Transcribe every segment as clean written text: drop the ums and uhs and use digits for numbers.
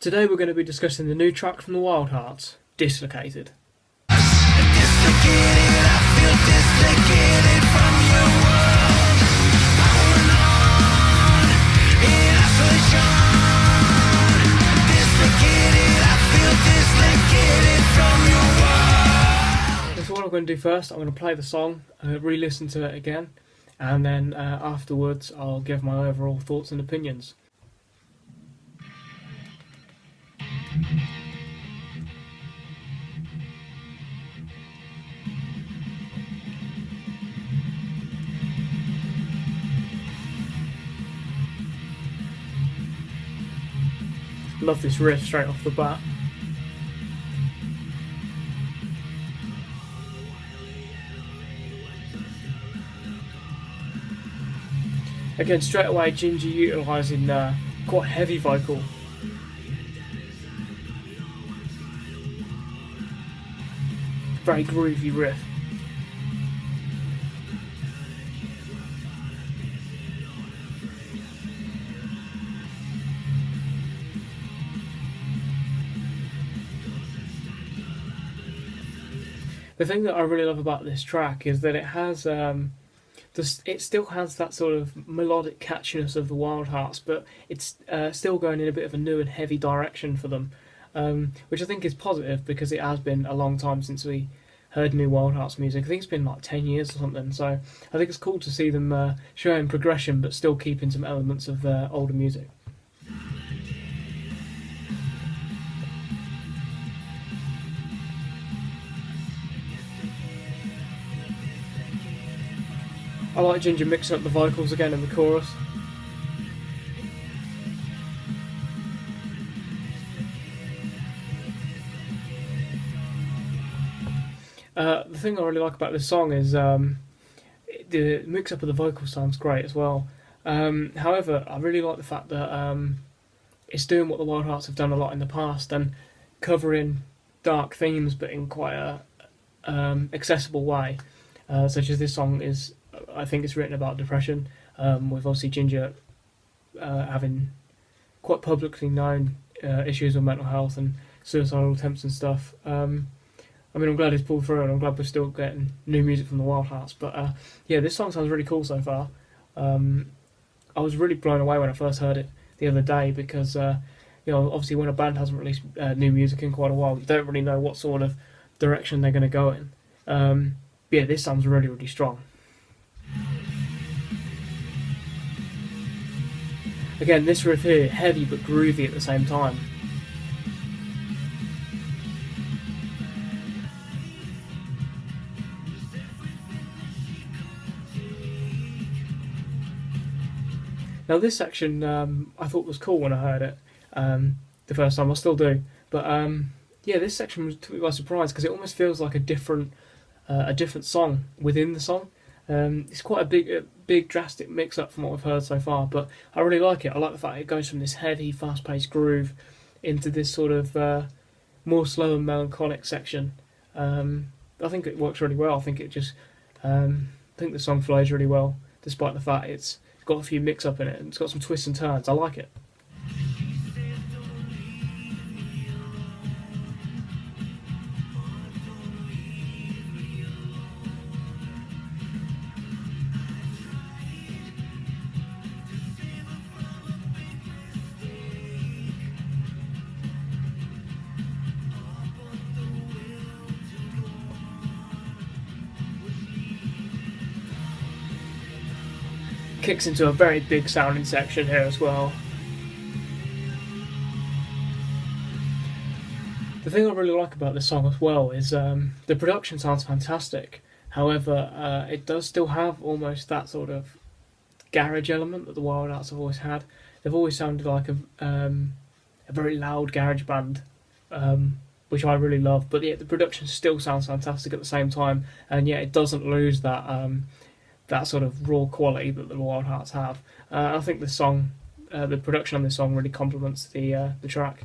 Today we're going to be discussing the new track from the Wildhearts, Dislocated. So what I'm going to do first, I'm going to play the song, re-listen to it again, and then afterwards I'll give my overall thoughts and opinions. Love this riff straight off the bat. Again, straight away, Ginger utilising quite a heavy vocal. Very groovy riff. The thing that I really love about this track is that it has, it still has that sort of melodic catchiness of the Wildhearts, but it's still going in a bit of a new and heavy direction for them, which I think is positive because it has been a long time since we heard new Wildhearts music. I think it's been like 10 years or something, so I think it's cool to see them showing progression but still keeping some elements of older music. I like Ginger mixing up the vocals again in the chorus. The thing I really like about this song is the mix-up of the vocals sounds great as well. However, I really like the fact that it's doing what the Wildhearts have done a lot in the past and covering dark themes but in quite a accessible way, such as this song is. I think it's written about depression, with obviously Ginger having quite publicly known issues with mental health and suicidal attempts and stuff. I mean, I'm glad it's pulled through and I'm glad we're still getting new music from the Wildhearts, but yeah, this song sounds really cool so far. I was really blown away when I first heard it the other day because, you know, obviously when a band hasn't released new music in quite a while, you don't really know what sort of direction they're going to go in. Yeah, this sounds really, really strong. Again, this riff here, heavy but groovy at the same time. Now this section I thought was cool when I heard it the first time, I still do, but yeah, this section was took me by surprise because it almost feels like a different song within the song. It's quite a big drastic mix-up from what we've heard so far, but I really like it. I like the fact it goes from this heavy, fast-paced groove into this sort of more slow and melancholic section. I think it works really well. I think it just, I think the song flows really well, despite the fact it's got a few mix-up in it and it's got some twists and turns. I like it. Kicks into a very big sounding section here as well. The thing I really like about this song as well is the production sounds fantastic. However, it does still have almost that sort of garage element that the Wildhearts have always had. They've always sounded like a very loud garage band, which I really love. But yeah, the production still sounds fantastic at the same time, and yet it doesn't lose that that sort of raw quality that the Wildhearts have. I think the song, the production on this song really complements the track.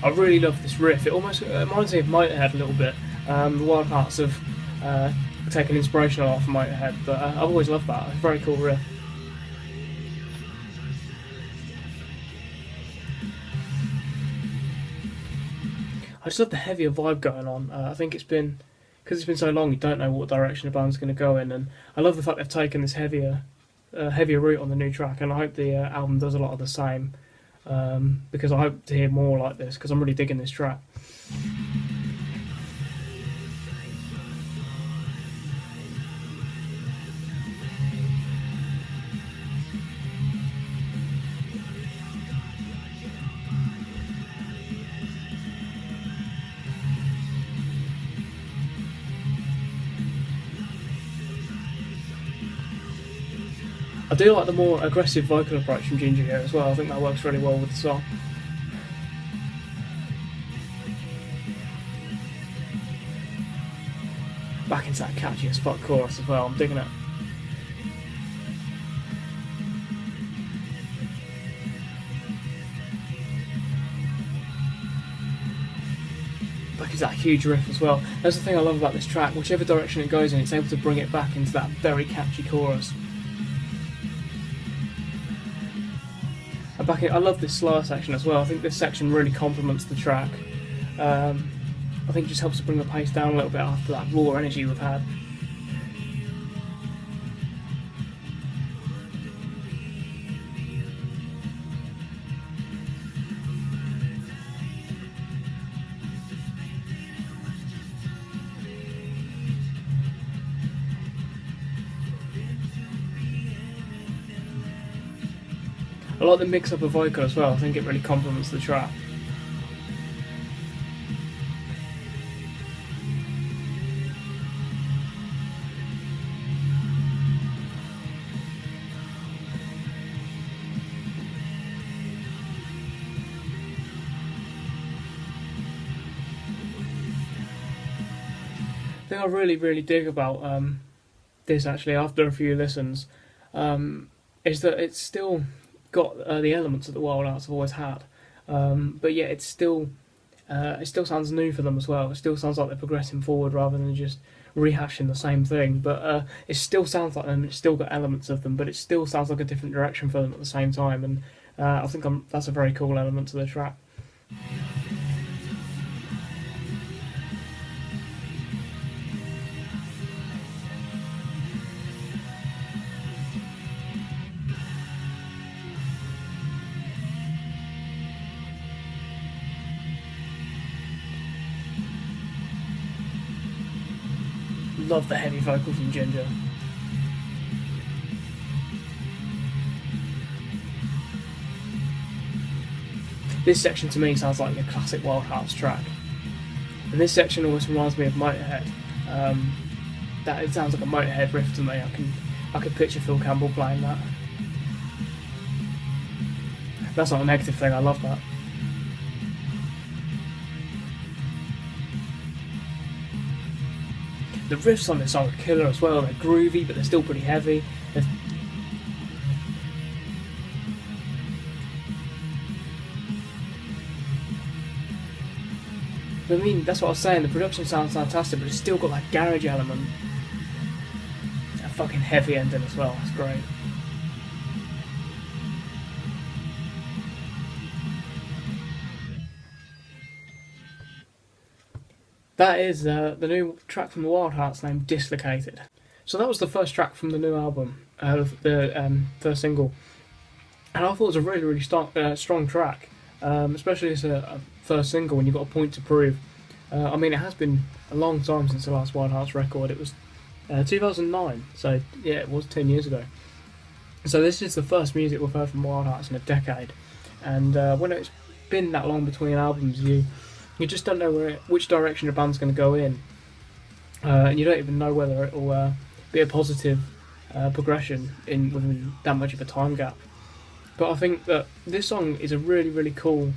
I really love this riff. It almost reminds me of Motorhead a little bit. The Wildhearts have taken inspiration a lot from Motorhead, but I've always loved that. It's a very cool riff. I just love the heavier vibe going on. I think because it's been so long, you don't know what direction the band's going to go in, and I love the fact they've taken this heavier route on the new track, and I hope the album does a lot of the same, because I hope to hear more like this, because I'm really digging this track. I do like the more aggressive vocal approach from Ginger here as well. I think that works really well with the song. Back into that catchy as fuck chorus as well, I'm digging it. Back into that huge riff as well. That's the thing I love about this track, whichever direction it goes in, it's able to bring it back into that very catchy chorus. I love this slower section as well. I think this section really complements the track. I think it just helps to bring the pace down a little bit after that raw energy we've had. I like the mix up of vocal as well. I think it really complements the track. The thing I really dig about this, actually, after a few listens, is that it's still got the elements that the Wildhearts have always had, but yet it still sounds new for them as well. It still sounds like they're progressing forward rather than just rehashing the same thing. But it still sounds like them. It's still got elements of them, but it still sounds like a different direction for them at the same time. And I think that's a very cool element to the track. Love the heavy vocal from Ginger. This section to me sounds like a classic Wildhearts track, and this section almost reminds me of Motorhead. That it sounds like a Motorhead riff to me. I could picture Phil Campbell playing that. That's not a negative thing. I love that. The riffs on this song are killer as well. They're groovy, but they're still pretty heavy. I mean, that's what I was saying. The production sounds fantastic, but it's still got that garage element. A fucking heavy ending as well. It's great. That is the new track from the Wildhearts named Dislocated. So that was the first track from the new album, the first single. And I thought it was a really strong track, especially as a first single when you've got a point to prove. I mean, it has been a long time since the last Wildhearts record. It was 2009, so yeah, it was 10 years ago. So this is the first music we've heard from Wildhearts in a decade. And when it's been that long between albums, you just don't know which direction the band's going to go in, and you don't even know whether it will be a positive progression within that much of a time gap. But I think that this song is a really cool.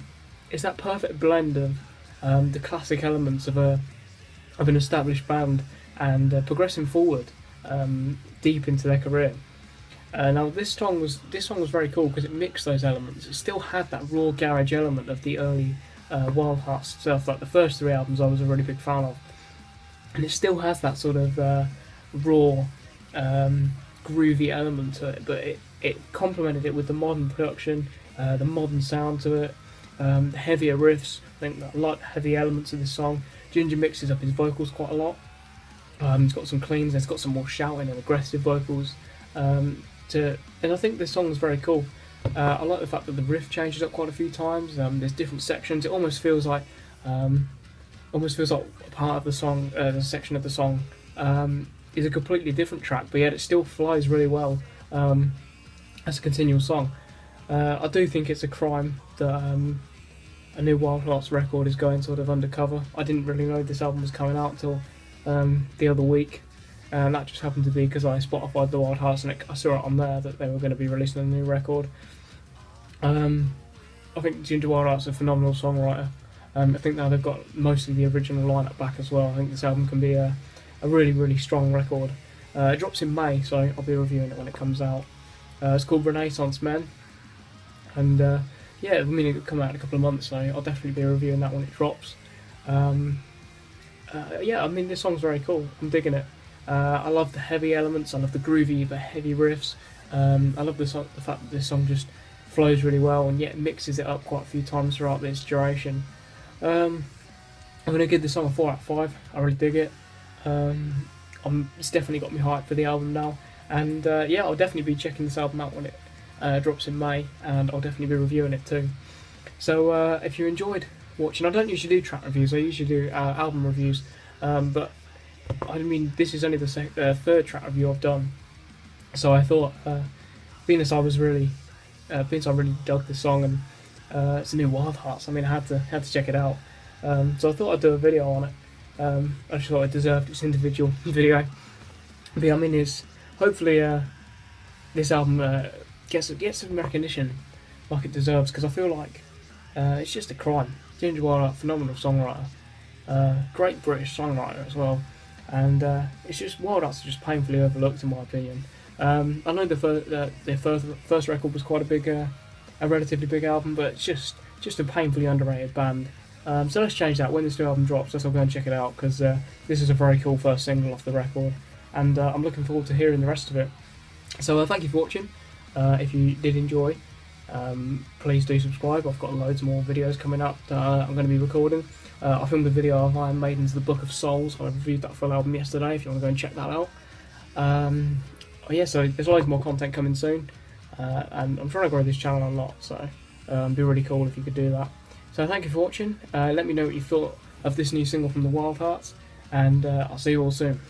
It's that perfect blend of the classic elements of an established band and progressing forward deep into their career. Now this song was very cool because it mixed those elements. It still had that raw garage element of the early Wildhearts stuff. Like the first 3 albums, I was a really big fan of, and it still has that sort of raw, groovy element to it. But it complemented it with the modern production, the modern sound to it, the heavier riffs. I think that I like the heavy elements of this song. Ginger mixes up his vocals quite a lot. He's got some cleans, he's got some more shouting and aggressive vocals. And I think this song is very cool. I like the fact that the riff changes up quite a few times. There's different sections. It almost feels like part of the song, the section of the song is a completely different track, but yet it still flies really well as a continual song. I do think it's a crime that a new Wildhearts record is going sort of undercover. I didn't really know this album was coming out until the other week, and that just happened to be because I Spotified the Wildhearts and I saw it on there that they were going to be releasing a new record. I think Ginger Wildhearts are a phenomenal songwriter. I think now they've got most of the original lineup back as well. I think this album can be a really, really strong record. It drops in May, so I'll be reviewing it when it comes out. It's called Renaissance Men, and yeah, I mean it'll come out in a couple of months, so I'll definitely be reviewing that when it drops. Yeah, I mean this song's very cool. I'm digging it. I love the heavy elements. I love the groovy but heavy riffs. I love the fact that this song just flows really well, and yet mixes it up quite a few times throughout its duration. I'm going to give this song a 4 out of 5. I really dig it. It's definitely got me hyped for the album now, and yeah, I'll definitely be checking this album out when it drops in May, and I'll definitely be reviewing it too. So if you enjoyed watching, I don't usually do track reviews, I usually do album reviews, but I mean this is only the 3rd track review I've done, so I thought being as I really dug this song, and it's a new Wildhearts, I mean I had to check it out, so I thought I'd do a video on it. I just thought it deserved its individual video. But yeah, I mean, hopefully this album gets some recognition like it deserves, because I feel like it's just a crime. Ginger Wildheart, phenomenal songwriter, great British songwriter as well, and it's just Wildhearts are just painfully overlooked in my opinion. I know their first record was quite a relatively big album, but it's just a painfully underrated band. So let's change that. When this new album drops, let's all go and check it out, because this is a very cool first single off the record, and I'm looking forward to hearing the rest of it. So thank you for watching. If you did enjoy, please do subscribe. I've got loads more videos coming up that I'm going to be recording. I filmed a video of Iron Maiden's The Book of Souls. I reviewed that full album yesterday, if you want to go and check that out. Yeah, so there's loads more content coming soon, and I'm trying to grow this channel a lot, so it'd be really cool if you could do that. So thank you for watching. Let me know what you thought of this new single from the Wildhearts, and I'll see you all soon.